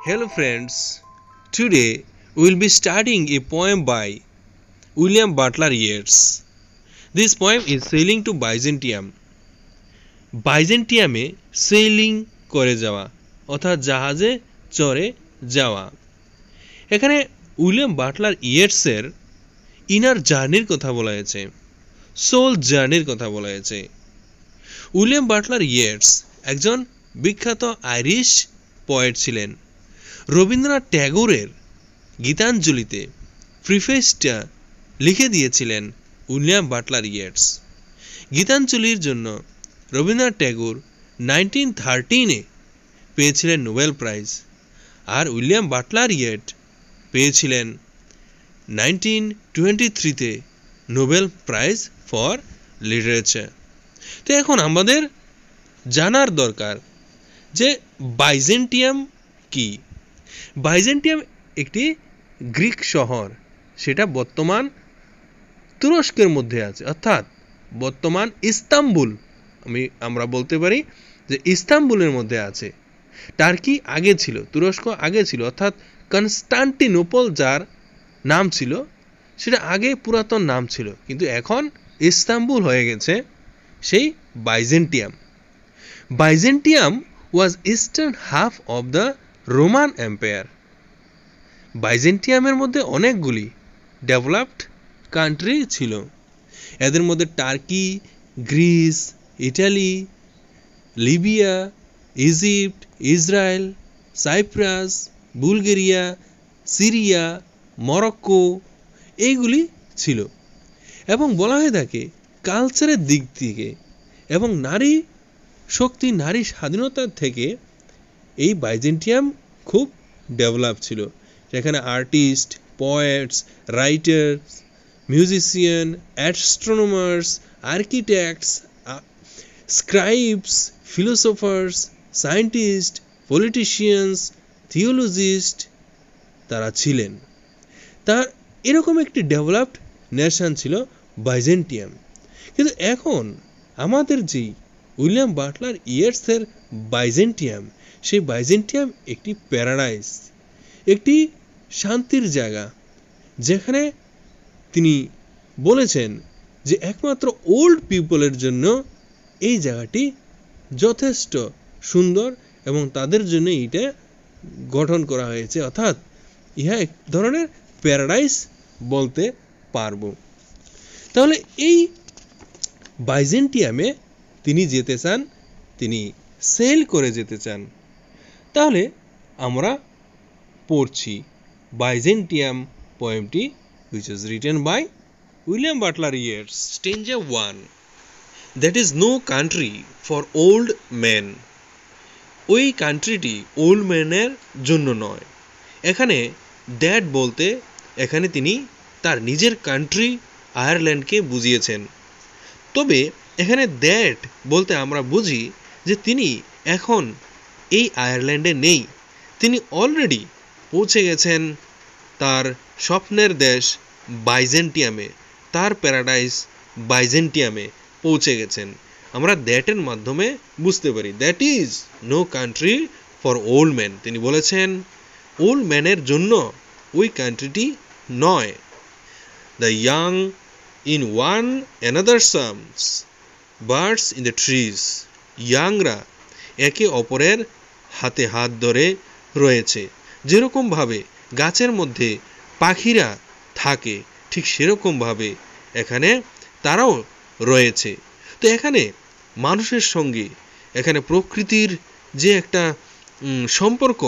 Hello friends, today we will be studying a poem by William Butler Yeats. This poem is Sailing to Byzantium. বাইজেন্টিয়ামে sailing করে যাওয়া অর্থাৎ জাহাজে চড়ে যাওয়া। এখানে উইলিয়াম বাটলার ইয়েটসের ইনার জার্নির কথা বলা হয়েছে, সোল জার্নির কথা বলা হয়েছে। উইলিয়াম বাটলার ইয়েটস একজন বিখ্যাত আইরিশ পোয়েট ছিলেন। রবীন্দ্রনাথ ট্যাগোরের গীতাঞ্জলিতে প্রিফেসটা লিখে দিয়েছিলেন উইলিয়াম বাটলার ইয়েটস। গীতাঞ্জলির জন্য রবীন্দ্রনাথ ট্যাগোর 1913-এ পেয়েছিলেন নোবেল প্রাইজ, আর উইলিয়াম বাটলার ইয়েট পেয়েছিলেন 1923-তে নোবেল প্রাইজ ফর লিটারেচার। তো এখন আমাদের জানার দরকার যে বাইজেন্টিয়াম কি। বাইজেন্টিয়াম একটি গ্রিক শহর, সেটা বর্তমান তুরস্কের মধ্যে আছে, অর্থাৎ বর্তমান ইস্তাম্বুল আমরা বলতে পারি যে ইস্তাম্বুলের মধ্যে আছে। টার্কি আগে ছিল, তুরস্ক আগে ছিল, অর্থাৎ কনস্টান্টিনোপল যার নাম ছিল সেটা আগে পুরাতন নাম ছিল, কিন্তু এখন ইস্তাম্বুল হয়ে গেছে সেই Byzantium. Byzantium was eastern half of the Roman empire. বাইজেন্টিয়ামের মধ্যে অনেকগুলি ডেভেলপড কান্ট্রি ছিল। এদের মধ্যে Turkey, Greece, Italy, Libya, Egypt, Israel, Cyprus, Bulgaria, Syria, Morocco এইগুলি ছিল। এবং বলা হয়ে থাকে কালচারের দিক থেকে এবং নারী শক্তি, নারী স্বাধীনতার থেকে এই বাইজেন্টিয়াম খুব ডেভেলপ ছিল, যেখানে artist, poets, writers, musician, astronomers, architects, scribes, philosophers, scientist, politicians, theologist তারা ছিলেন। তার এরকম একটি ডেভেলপড নেশন ছিল বাইজেন্টিয়াম। কিন্তু এখন আমাদের যেই উইলিয়াম বাটলার ইয়েটসের বাইজেন্টিয়াম, সেই বাইজেন্টিয়াম একটি প্যারাডাইস, একটি শান্তির জায়গা, যেখানে তিনি বলেছেন যে একমাত্র ওল্ড পিপলের জন্য এই জায়গাটি যথেষ্ট সুন্দর এবং তাদের জন্য এটা গঠন করা হয়েছে, অর্থাৎ ইহা এক ধরনের প্যারাডাইস বলতে পারবো। তাহলে এই বাইজেন্টিয়ামে তিনি যেতে চান, তিনি সেল করে যেতে চান। তাহলে আমরা পড়ছি Byzantium পোয়েমটি, which is written by William Butler Yeats. Stanza 1. That is no country for old men. ওই কান্ট্রিটি ওল্ড ম্যানের জন্য নয়। এখানে দ্যাট বলতে এখানে তিনি তার নিজের কান্ট্রি আয়ারল্যান্ডকে বুঝিয়েছেন। তবে এখানে দ্যাট বলতে আমরা বুঝি যে তিনি এখন এই আয়ারল্যান্ডে নেই, তিনি অলরেডি পৌঁছে গেছেন তার স্বপ্নের দেশ বাইজেন্টিয়ামে, তার প্যারাডাইস বাইজেন্টিয়ামে পৌঁছে গেছেন। আমরা দ্যাটের মাধ্যমে বুঝতে পারি that is no country for old man. তিনি বলেছেন ওল্ড ম্যানের জন্য ওই কান্ট্রিটি নয়। The young in one another arms, birds in the trees. ইয়াংরা একে অপরের হাতে হাত ধরে রয়েছে। যেরকমভাবে গাছের মধ্যে পাখিরা থাকে ঠিক সেরকমভাবে এখানে তারাও রয়েছে। তো এখানে মানুষের সঙ্গে এখানে প্রকৃতির যে একটা সম্পর্ক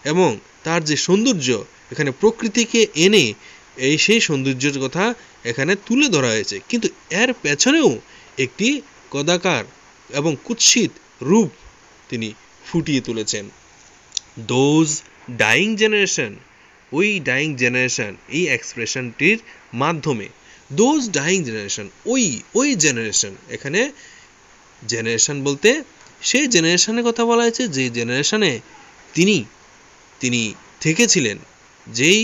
এবং তার যে সৌন্দর্য, এখানে প্রকৃতিকে এনে সেই সৌন্দর্যের কথা এখানে তুলে ধরা হয়েছে, কিন্তু এর পেছনেও একটি কদাকার এবং কুৎসিত রূপ তিনি ফুটিয়ে তুলেছেন। দোজ ডাইং জেনারেশন, ওই ডাইং জেনারেশন, এই এক্সপ্রেশনটির মাধ্যমে দোজ ডাইং জেনারেশন, ওই জেনারেশন, এখানে জেনারেশন বলতে সেই জেনারেশনের কথা বলা হয়েছে যে জেনারেশনে তিনি থেকেছিলেন, যেই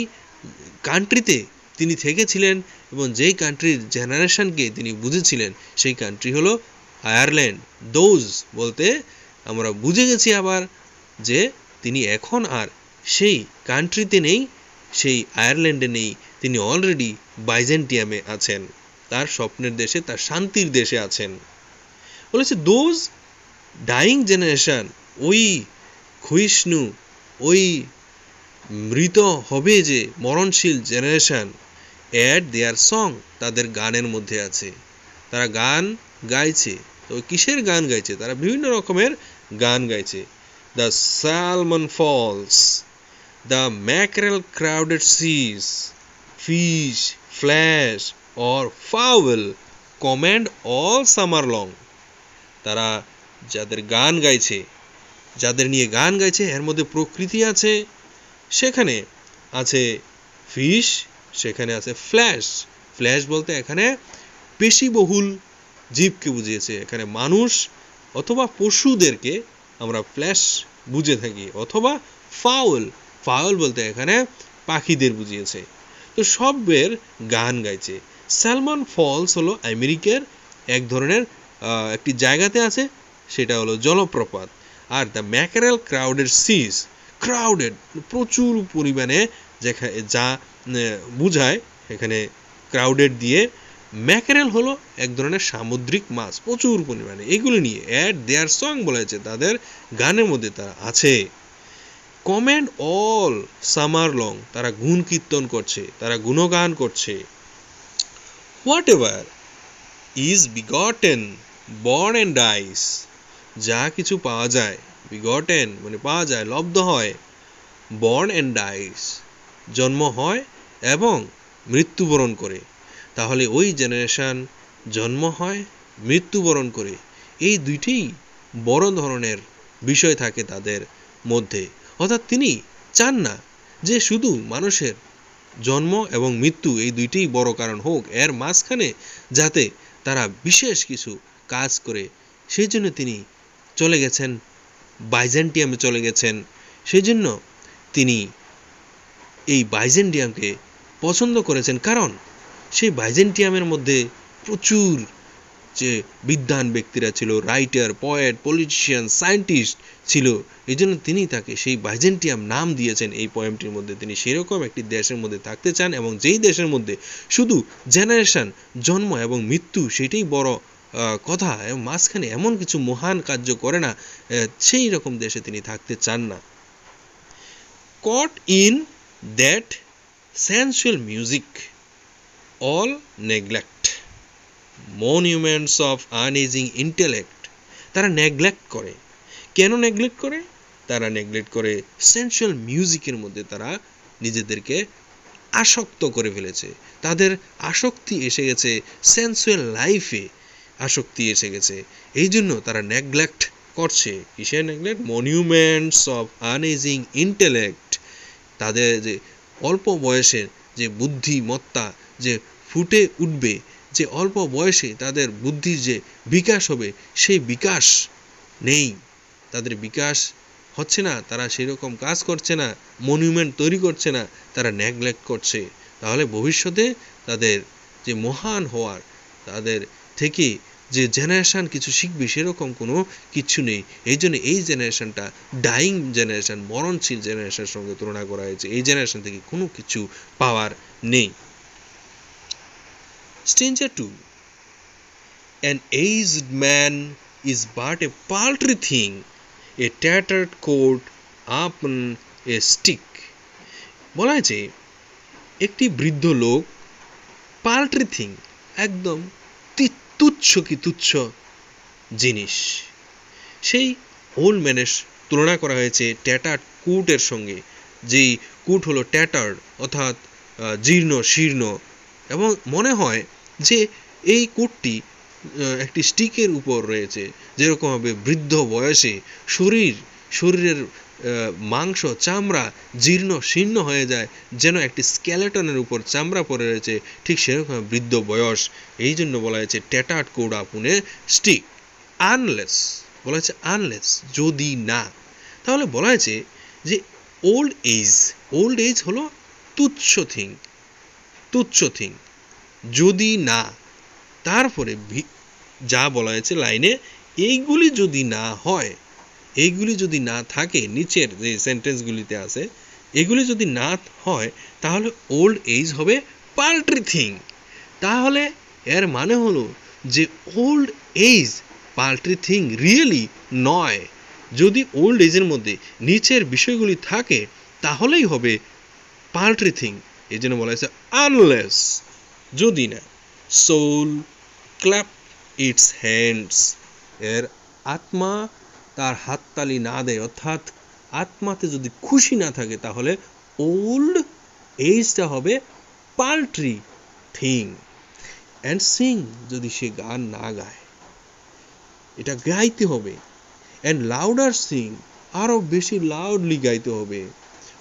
কান্ট্রিতে তিনি থেকেছিলেন এবং যেই কান্ট্রির জেনারেশনকে তিনি বুঝেছিলেন সেই কান্ট্রি হলো আয়ারল্যান্ড। দোজ বলতে আমরা বুঝে গেছি আবার যে তিনি এখন আর সেই কান্ট্রিতে নেই, সেই আয়ারল্যান্ডে নেই, তিনি অলরেডি বাইজেন্টিয়ামে আছেন, তার স্বপ্নের দেশে, তার শান্তির দেশে আছেন। বলেছে দোজ ডাইং জেনারেশন, ওই ক্ষয়িষ্ণু, ওই মৃত হবে যে মরণশীল জেনারেশন, অ্যাড দেয়ার সং, তাদের গানের মধ্যে আছে, তারা গান গাইছে। তো কিসের গান গাইছে? তারা বিভিন্ন রকমের গান গাইছে। The salmon falls, the mackerel crowded seas, fish, flesh or fowl commend all summer long. তারা যাদের গান গাইছে, যাদের নিয়ে গান গাইছে, এর মধ্যে প্রকৃতি আছে, সেখানে আছে ফিশ, সেখানে আছে ফ্ল্যাশ। ফ্ল্যাশ বলতে এখানে পেশিবহুল জীবকে বুঝিয়েছে, এখানে মানুষ অথবা পশুদেরকে আমরা ফ্ল্যাশ বুঝে থাকি, অথবা ফাউল, ফাউল বলতে এখানে পাখিদের বুঝিয়েছে। তো সবের গান গাইছে। স্যালমন ফলস হলো আমেরিকার এক ধরনের একটি জায়গাতে আছে, সেটা হলো জলপ্রপাত। আর the mackerel crowded seas, crowded প্রচুর পরিমাণে, যা বুঝায় এখানে ক্রাউডেড দিয়ে। ম্যাকারেল হলো এক ধরনের সামুদ্রিক মাছ, প্রচুর পরিমাণে। এগুলো নিয়ে অ্যাড দেয়ার সং বলা হয়েছে, তাদের গানের মধ্যে তারা আছে। কমেন্ড অল সামার লং, তারা গুণ কীর্তন করছে, তারা গুণগান করছে। Whatever is begotten, born and dies, যা কিছু পাওয়া যায়, বিগটেন মানে পাওয়া যায়, লব্ধ হয়, বর্ন অ্যান্ড ডাইস জন্ম হয় এবং মৃত্যুবরণ করে। তাহলে ওই জেনারেশন জন্ম হয়, মৃত্যুবরণ করে, এই দুইটি বড় ধরনের বিষয় থাকে তাদের মধ্যে। অর্থাৎ তিনি চান না যে শুধু মানুষের জন্ম এবং মৃত্যু এই দুইটিই বড় কারণ হোক, এর মাঝখানে যাতে তারা বিশেষ কিছু কাজ করে, সেই জন্য তিনি চলে গেছেন বাইজেন্টিয়ামে চলে গেছেন। সেই জন্য তিনি এই বাইজেন্টিয়ামকে পছন্দ করেছেন, কারণ সেই বাইজেন্টিয়ামের মধ্যে প্রচুর যে বিদ্বান ব্যক্তিরা ছিল, রাইটার, পোয়েট, পলিটিশিয়ান, সায়েন্টিস্ট ছিল। এই জন্য তিনি তাকে সেই বাইজেন্টিয়াম নাম দিয়েছেন এই পোয়েমটির মধ্যে। তিনি সেরকম একটি দেশের মধ্যে থাকতে চান, এবং যেই দেশের মধ্যে শুধু জেনারেশন, জন্ম এবং মৃত্যু সেটাই বড় কথা, এবং মাঝখানে এমন কিছু মহান কার্য করে না, সেই রকম দেশে তিনি থাকতে চান না। Caught in that sensual music all neglect monuments of uneasing intellect, তারা নেগলেক্ট করে। কেন নেগলেক্ট করে? তারা নেগলেক্ট করে সেন্সুয়াল মিউজিকের মধ্যে তারা নিজেদেরকে আসক্ত করে ফেলেছে, তাদের আসক্তি এসে গেছে, সেন্সুয়াল লাইফে আসক্তি এসে গেছে, এই জন্য তারা নেগলেক্ট করছে। কিসের নেগলেক্ট? মনিউমেন্টস অফ আনএজিং ইন্টেলেক্ট, তাদের যে অল্প বয়সের যে বুদ্ধিমত্তা যে ফুটে উঠবে, যে অল্প বয়সে তাদের বুদ্ধির যে বিকাশ হবে, সেই বিকাশ নেই, তাদের বিকাশ হচ্ছে না, তারা সেরকম কাজ করছে না, মনিউমেন্ট তৈরি করছে না, তারা নেগলেক্ট করছে। তাহলে ভবিষ্যতে তাদের যে মহান হওয়ার, তাদের থেকে যে জেনারেশন কিছু শিখবে সেরকম কোনো কিছু নেই। এই জন্য এই জেনারেশনটা ডাইং জেনারেশন, মরণশীল জেনারেশনের সঙ্গে তুলনা করা হয়েছে। এই জেনারেশন থেকে কোনো কিছু পাওয়ার নেই। Stranger 2, an aged man is but a paltry thing, a tattered coat upon a stick. বলা হয়েছে একটি বৃদ্ধ লোক, পাল্ট্রি থিং একদম তুচ্ছ কি তুচ্ছ জিনিস, সেই ওল্ড ম্যানের তুলনা করা হয়েছে ট্যাটার্ড কোটের সঙ্গে। যেই কোট হলো ট্যাটার্ড, অর্থাৎ জীর্ণ শীর্ণ, এবং মনে হয় যে এই কোটটি একটি স্টিকের উপর রয়েছে। যেরকমভাবে বৃদ্ধ বয়সে শরীরের মাংস চামড়া জীর্ণ শীর্ণ হয়ে যায়, যেন একটি স্কেলেটনের উপর চামড়া পড়ে রয়েছে, ঠিক সেরকম বৃদ্ধ বয়স। এই জন্য বলা হয়েছে ট্যাটার্ড কোট আপন এ স্টিক। আনলেস বলা হয়েছে, আনলেস যদি না, তাহলে বলা হয়েছে যে ওল্ড এজ হলো তুচ্ছ থিং, যদি না, তারপরে যা বলা হয়েছে লাইনে, এইগুলি যদি না হয়, এইগুলি যদি না থাকে, নিচের যে সেন্টেন্সগুলিতে আছে এগুলি যদি না হয় তাহলে ওল্ড এজ হবে পাল্ট্রি থিং। তাহলে এর মানে হলো যে ওল্ড এজ পাল্ট্রি থিং রিয়েলি নয়। যদি ওল্ড এজের মধ্যে নিচের বিষয়গুলি থাকে তাহলেই হবে পাল্ট্রি থিং। এই জন্য বলা হয়েছে আনলেস, যদি না সোল ক্ল্যাপ ইটস হ্যান্ডস, এর আত্মা তার হাততালি না দেয়, অর্থাৎ আত্মাতে যদি খুশি না থাকে তাহলে ওল্ড এজটা হবে পাল্ট্রি থিং। অ্যান্ড সিং, যদি সে গান না গায়, এটা গাইতে হবে। অ্যান্ড লাউডার সিং, আরো বেশি লাউডলি গাইতে হবে।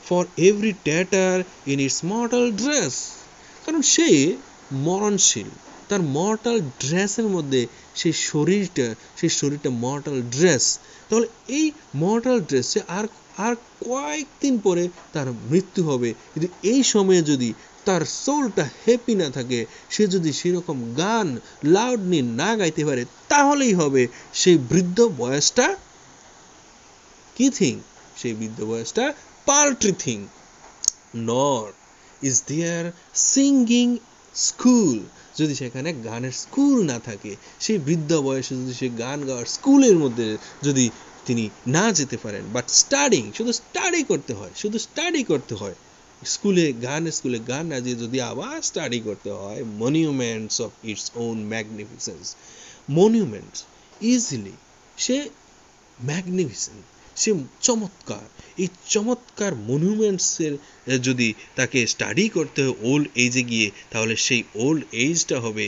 For every tatter in its mortal dress, কারণ সে মরণশীল, তার মর্টাল ড্রেসের মধ্যে সেই শরীরটা মর্টাল ড্রেস। তাহলে এই মর্টাল ড্রেসে আর কয়েকদিন পরে তার মৃত্যু হবে। কিন্তু এই সময়ে যদি তার সোলটা হ্যাপি না থাকে, সে যদি সেরকম গান লাউডলি না গাইতে পারে, তাহলেই হবে সেই বৃদ্ধ বয়সটা কি থিং? সেই বৃদ্ধ বয়সটা পাল্ট্রি থিং। নর ইজ দেয়ার সিঙ্গিং স্কুল, যদি সেখানে গানের স্কুল না থাকে, সেই বৃদ্ধ বয়সে যদি সে গান গাওয়ার স্কুলের মধ্যে যদি তিনি না যেতে পারেন, বাট স্টাডিং, শুধু স্টাডি করতে হয় স্কুলে গান না দিয়ে যদি আবার স্টাডি করতে হয়, monuments of its own magnificence, monuments easily, সে ম্যাগনিফিসেন্ট, সে চমৎকার, এই চমৎকার মনিউমেন্টসের যদি তাকে স্টাডি করতে হয় ওল্ড এজে গিয়ে, তাহলে সেই ওল্ড এজটা হবে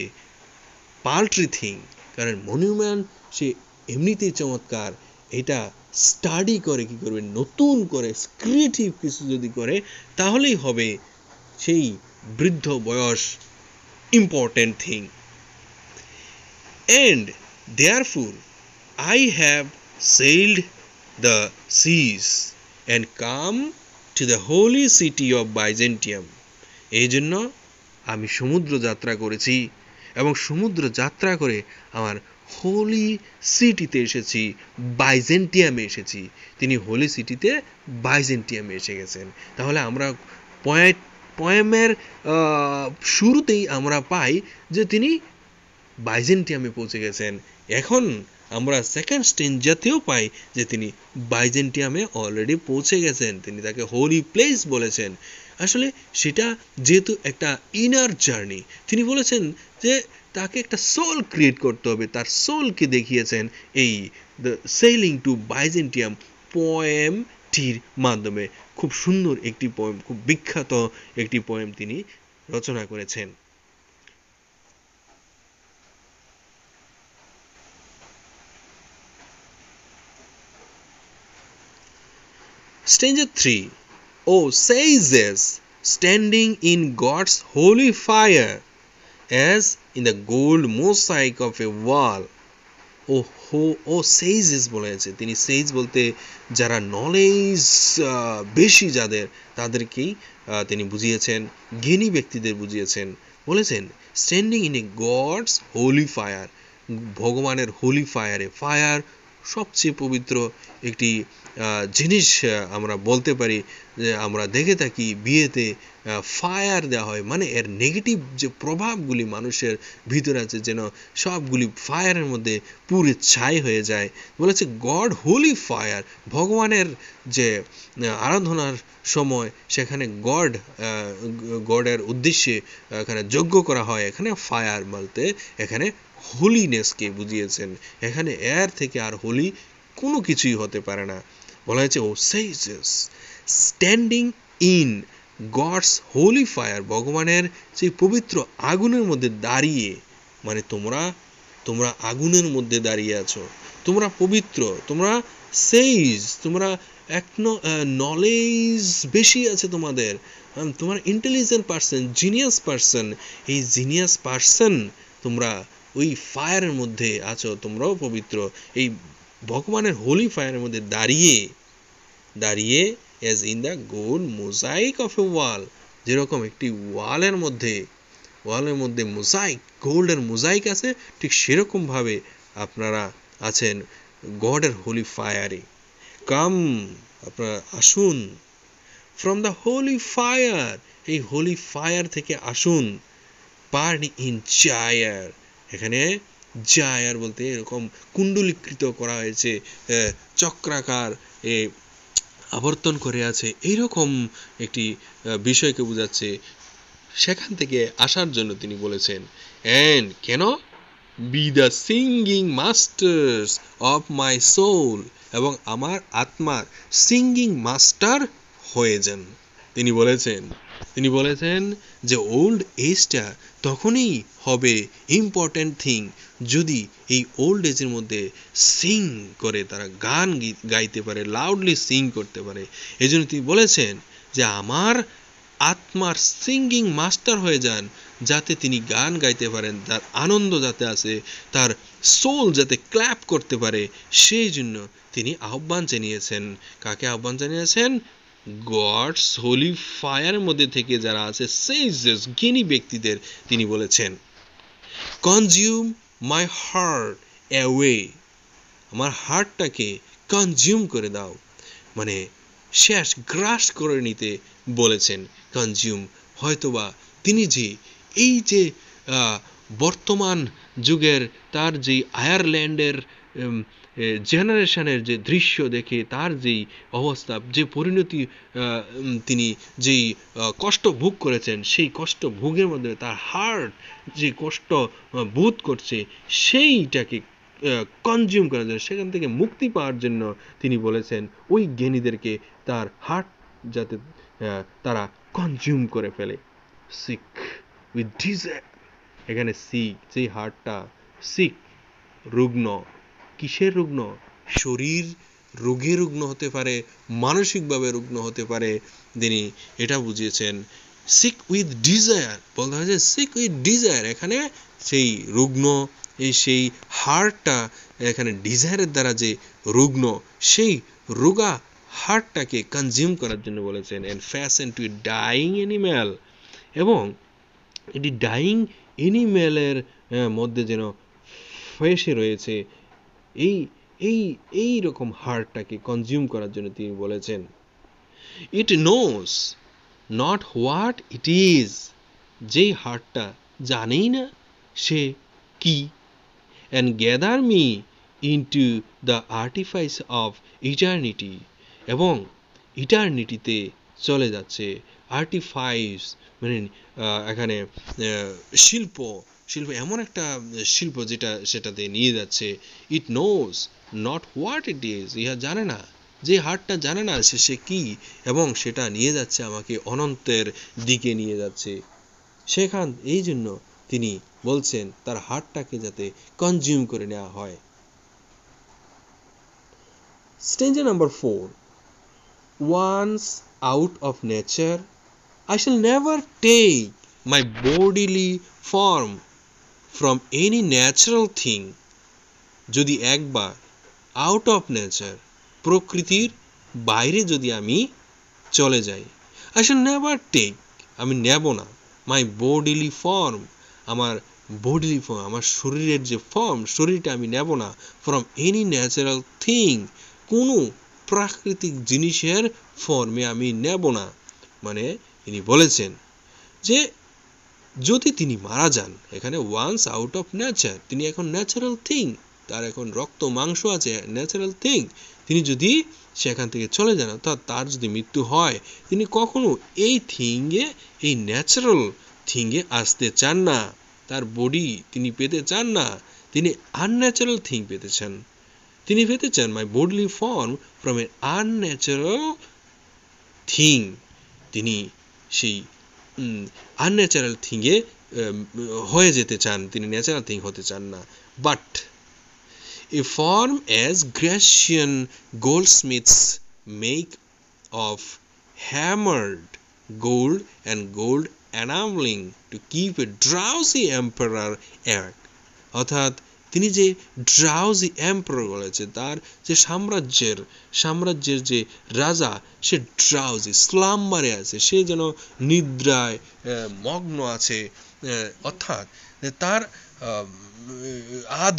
পাল্ট্রি থিং। কারণ মনিউমেন্ট সে এমনিতেই চমৎকার, এটা স্টাডি করে কি করবে, নতুন করে ক্রিয়েটিভ কিছু যদি করে, তাহলেই হবে সেই বৃদ্ধ বয়স important thing. And therefore I have sailed the seas and come to the holy city of Byzantium. এই জন্য আমি সমুদ্র যাত্রা করেছি এবং সমুদ্র যাত্রা করে আমার হোলি সিটিতে এসেছি, বাইজেন্টিয়ামে এসেছি। তিনি হোলি সিটিতে বাইজেন্টিয়ামে এসে গেছেন। তাহলে আমরা পোয়েমের শুরুতেই আমরা পাই যে তিনি বাইজেন্টিয়ামে পৌঁছে গেছেন। এখন আমরা সেকেন্ড স্টেঞ্জাতেও পাই যে তিনি বাইজেন্টিয়ামে অলরেডি পৌঁছে গেছেন, তিনি তাকে হোলি প্লেস বলেছেন। আসলে সেটা যেহেতু একটা ইনার জার্নি, তিনি বলেছেন যে তাকে একটা সোল ক্রিয়েট করতে হবে, তার সোলকে দেখিয়েছেন এই দ্য সেলিং টু বাইজেন্টিয়াম পোয়েমটির মাধ্যমে। খুব সুন্দর একটি পোয়েম, খুব বিখ্যাত একটি পোয়েম তিনি রচনা করেছেন। Stranger 3. O sages, standing in God's holy fire, as in the gold mosaic of a wall. O sages বলেছে, তিনি sage বলতে যারা নলেজ বেশি যাদের, তাদেরকেই তিনি বুঝিয়েছেন, জ্ঞানী ব্যক্তিদের বুঝিয়েছেন। বলেছেন standing in a God's holy fire, ভগবানের হোলি ফায়ারে। ফায়ার সবচেয়ে পবিত্র একটি জিনিস আমরা বলতে পারি, যে আমরা দেখে থাকি বিয়েতে ফায়ার দেওয়া হয়, মানে এর নেগেটিভ যে প্রভাবগুলি মানুষের ভিতরে আছে যেন সবগুলি ফায়ারের মধ্যে পুরে ছাই হয়ে যায়। বলেছে গড হোলি ফায়ার, ভগবানের যে আরাধনার সময় সেখানে গডের উদ্দেশ্যে এখানে যজ্ঞ করা হয়, এখানে ফায়ার বলতে এখানে হোলিনেসকে বুঝিয়েছেন। এখানে এর থেকে আর হোলি কোনো কিছুই হতে পারে না। বলা হয়েছে O sages standing in God's holy fire, ভগবানের সেই পবিত্র আগুনের মধ্যে দাঁড়িয়ে, মানে তোমরা আগুনের মধ্যে দাঁড়িয়ে আছো, তোমরা পবিত্র, তোমরা সেইজ, তোমরা নলেজ বেশি আছে তোমাদের, তোমার ইন্টেলিজেন্ট পার্সন, জিনিয়াস পার্সন, এই জিনিয়াস পার্সন তোমরা ওই ফায়ারের মধ্যে আছো, তোমরাও পবিত্র। এই ভগবানের হোলি ফায়ারের মধ্যে দাঁড়িয়ে as in the gold mosaic of a wall, যেরকম একটি ওয়ালের মধ্যে মোজাইক, গোল্ডের মোজাইক আছে, ঠিক সেরকম ভাবে আপনারা আছেন গডের হোলি ফায়ারে। কাম, আপনারা আসুন, from the holy fire, এই holy fire থেকে আসুন, burn in fire, এখানে জায়ার বলতে এরকম কুণ্ডলীকৃত করা হয়েছে, চক্রাকার আবর্তন করে আছে, এইরকম একটি বিষয়কে বোঝাচ্ছে। সেখান থেকে আসার জন্য তিনি বলেছেন, and কেন, be the singing masters of my soul, এবং আমার আত্মার সিঙ্গিং মাস্টার হয়ে যান। তিনি বলেছেন যে ওল্ড এজটা তখনই হবে ইম্পর্ট্যান্ট থিং যদি এই ওল্ড এজের মধ্যে সিং করে, তারা গান গাইতে পারে, লাউডলি সিং করতে পারে। এই জন্য তিনি বলেছেন যে আমার আত্মার সিঙ্গিং মাস্টার হয়ে যান, যাতে তিনি গান গাইতে পারেন, তার আনন্দ যাতে আছে, তার সোল যাতে ক্ল্যাপ করতে পারে, সেই জন্য তিনি আহ্বান জানিয়েছেন। কাকে আহ্বান জানিয়েছেন? গডস হোলি ফায়ারের মধ্যে থেকে যারা আছে, সেজেস, জ্ঞানী ব্যক্তিদের তিনি বলেছেন, কনজিউম মাই হার্ট অ্যাওয়ে, আমার হার্টটাকে কনজিউম করে দাও, মানে শেষ, গ্রাস করে নিতে বলেছেন। কনজিউম, হয়তোবা তিনি যে এই যে বর্তমান যুগের তার যে আয়ারল্যান্ডের জেনারেশনের যে দৃশ্য দেখে তার যেই অবস্থা, যে পরিণতি, তিনি যেই কষ্ট ভোগ করেছেন, সেই কষ্ট ভোগের মধ্যে তার হার্ট যে কষ্ট বোধ করছে, সেইটাকে কনজিউম করার জন্য, সেখান থেকে মুক্তি পাওয়ার জন্য তিনি বলেছেন ওই জ্ঞানীদেরকে তার হার্ট যাতে তারা কনজিউম করে ফেলে। সিক উইথ ডিজায়ার, এখানে সিক, যেই হার্টটা সিক, রুগ্ন, কিসের রুগ্ন? শরীর রোগে রুগ্ন হতে পারে, মানসিকভাবে রুগ্ন হতে পারে, তিনি এটা বুঝিয়েছেন। সিক উইথ ডিজায়ার বলতে হয় যে সিক উইথ ডিজায়ার, এখানে সেই রুগ্ন, সেই হার্টটা এখানে ডিজায়ারের দ্বারা যে রুগ্ন, সেই রোগা হার্টটাকে কনজিউম করার জন্য বলেছেন। And fasten to dying animal, এবং এটি ডাইং অ্যানিম্যালের মধ্যে যেন ফেসে রয়েছে, এই রকম হার্টটাকে কনজিউম করার জন্য তিনি বলেছেন। It knows not what it is, যেই হার্টটা জানেই না সে কি। And gather me into the artifice of eternity, এবং ইটার্নিটিতে চলে যাচ্ছে। আর্টিফাইস মানে এখানে শিল্প এমন একটা শিল্প যেটা সেটাতে নিয়ে যাচ্ছে। It knows not what it is, ইহা জানে না, যে হার্টটা জানে না সে কি, এবং সেটা নিয়ে যাচ্ছে আমাকে অনন্তের দিকে নিয়ে যাচ্ছে। সেখান এই জন্য তিনি বলছেন তার হার্টটাকে যাতে কনজিউম করে নেওয়া হয়। Stanza number 4, once out of nature I shall never take my bodily form from any natural thing, যদি একবার আউট অফ নেচার, প্রকৃতির বাইরে যদি আমি চলে যাই, I shall never take, আমি নেব না, my bodily form, আমার bodily form, আমার শরীরের যে ফর্ম, শরীরটা আমি নেব না, from any natural thing, কোনো প্রাকৃতিক জিনিসের ফর্মে আমি নেব না। মানে তিনি বলেছেন যে যদি তিনি মারা যান, এখানে ওয়ান্স আউট অফ নেচার, তিনি এখন ন্যাচারাল থিং, তার এখন রক্ত মাংস আছে, ন্যাচারাল থিং, তিনি যদি সেখান থেকে চলে যান, অর্থাৎ তার যদি মৃত্যু হয়, তিনি কখনো এই থিংয়ে, এই ন্যাচারাল থিংয়ে আসতে চান না, তার বডি তিনি পেতে চান না, তিনি আনন্যাচারাল থিং পেতে চান। তিনি পেতে চান my bodily form from a unnatural thing, তিনি সেই আনন্যাচারাল থিংয়ে হয়ে যেতে চান, তিনি ন্যাচারাল থিং হতে চান না। But a form as Grecian goldsmiths make of hammered gold and gold enameling to keep a drowsy emperor at, অর্থাৎ তিনি যে ড্রাউজি এম্পারার বলেছে, তার যে সাম্রাজ্যের যে রাজা, সে ড্রাউজি, স্লাম্বারে আছে, সে যেন নিদ্রায় মগ্ন আছে, অর্থাৎ যে তার আধ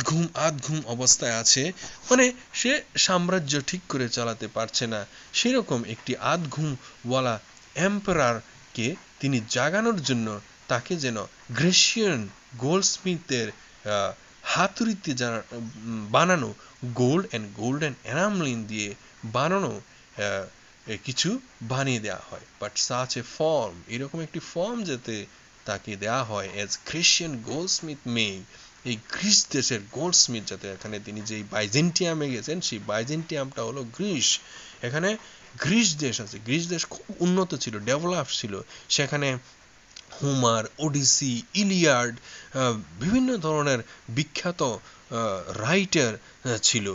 ঘুম অবস্থায় আছে, মানে সে সাম্রাজ্য ঠিক করে চালাতে পারছে না, সেরকম একটি আধ ঘুমওয়ালা এম্পারারকে তিনি জাগানোর জন্য তাকে যেন গ্রেসিয়ান গোল্ডস্মিথের হাতুড়িতে বানানো গোল্ড অ্যান্ড গোল্ডেন এনামলিন দিয়ে বানানো কিছু বানিয়ে দেওয়া হয়। বাট সাচ এ ফর্ম, এরকম একটি ফর্ম যাতে তাকে দেওয়া হয় অ্যাজ গ্রিসিয়ান গোল্ডস্মিথ মেড, এই গ্রিস দেশের গোল্ডস্মিথ, যাতে এখানে তিনি যেই বাইজেন্টিয়ামে গেছেন সেই বাইজেন্টিয়ামটা হলো গ্রিস। এখানে গ্রিস দেশ আছে, গ্রিস দেশ খুব উন্নত ছিল, ডেভেলপ ছিল, সেখানে হোমার, ওডিসি, ইলিয়াড, বিভিন্ন ধরনের বিখ্যাত রাইটার ছিল।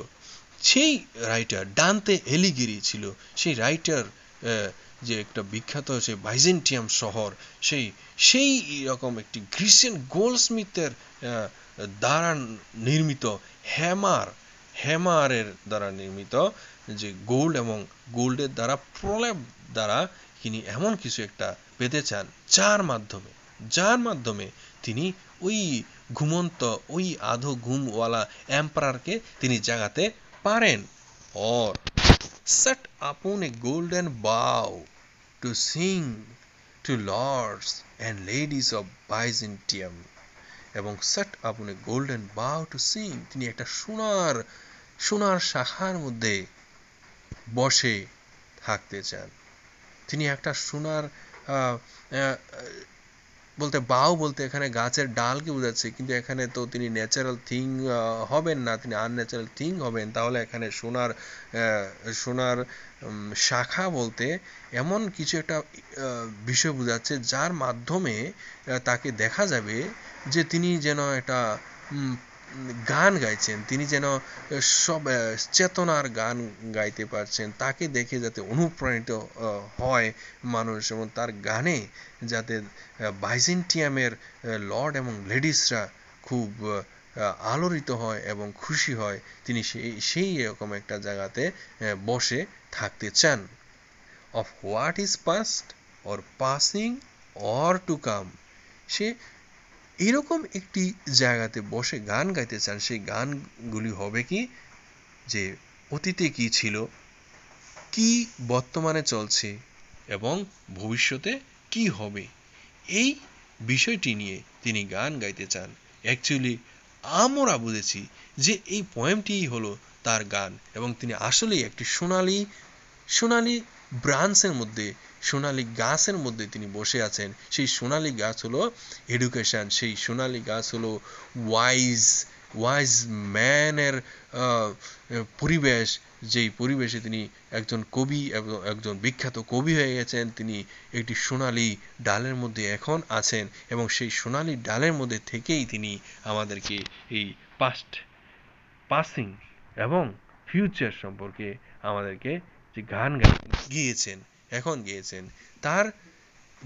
সেই রাইটার ডান্তে এলিগিরি ছিল, সেই রাইটার যে একটা বিখ্যাত সেই বাইজেন্টিয়াম শহর, সেই রকম একটি গ্রিসিয়ান গোল্ডস্মিথের দ্বারা নির্মিত হ্যামারের দ্বারা নির্মিত যে গোল্ড এবং গোল্ডের দ্বারা প্রলেপ দ্বারা তিনি এমন কিছু একটা পেতে চান যার মাধ্যমে তিনি ওই ঘুমন্ত, ওই আধো ঘুমওয়ালা এম্পারারকে তিনি জাগাতে পারেন। or set upon a golden bough to sing to lords and ladies of Byzantium, এবং set upon a golden bough to sing, তিনি একটা সোনার শাখার মধ্যে বসে থাকতে চান। তিনি একটা সোনার বলতে বাউ বলতে এখানে গাছের ডালকে বোঝাচ্ছে, কিন্তু এখানে তো তিনি ন্যাচারাল থিং হবেন না, তিনি আনন্যাচারাল থিং হবেন। তাহলে এখানে সোনার শাখা বলতে এমন কিছু একটা বিষয় বোঝাচ্ছে যার মাধ্যমে তাকে দেখা যাবে যে তিনি যেন একটা গান গাইছেন, তিনি যেন সব চেতনার গান গাইতে পারছেন, তাকে দেখে যাতে অনুপ্রাণিত হয় মানুষ এবং তার গানে যাতে বাইজেন্টিয়ামের লর্ড এবং লেডিসরা খুব আলোড়িত হয় এবং খুশি হয়, তিনি সেই এরকম একটা জায়গাতে বসে থাকতে চান। Of what is past or passing or to come, সে এরকম একটি জায়গাতে বসে গান গাইতে চান। সেই গানগুলি হবে কি, যে অতীতে কি ছিল, কি বর্তমানে চলছে এবং ভবিষ্যতে কি হবে, এই বিষয়টি নিয়ে তিনি গান গাইতে চান। অ্যাকচুয়ালি আমরা বুঝেছি যে এই পোয়েমটিই হলো তার গান, এবং তিনি আসলেই একটি সোনালি ব্রাঞ্চের মধ্যে, সোনালি গাছের মধ্যে তিনি বসে আছেন। সেই সোনালি গাছ হলো এডুকেশন, সেই সোনালি গাছ হলো ওয়াইজ ম্যানের পরিবেশ, যেই পরিবেশে তিনি একজন কবি এবং একজন বিখ্যাত কবি হয়ে গেছেন। তিনি একটি সোনালি ডালের মধ্যে এখন আছেন, এবং সেই সোনালি ডালের মধ্যে থেকেই তিনি আমাদেরকে এই পাসিং এবং ফিউচার সম্পর্কে আমাদেরকে যে গান গিয়েছেন। তার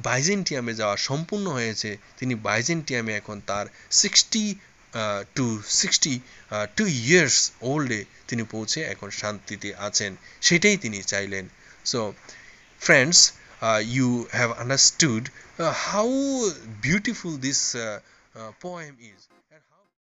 বাইজেন্টিয়ামে যাওয়া সম্পূর্ণ হয়েছে, তিনি বাইজেন্টিয়ামে এখন তার 62 years ওল্ডে তিনি পৌঁছে এখন শান্তিতে আছেন, সেটাই তিনি চাইলেন। So friends, you have understood how beautiful this poem is.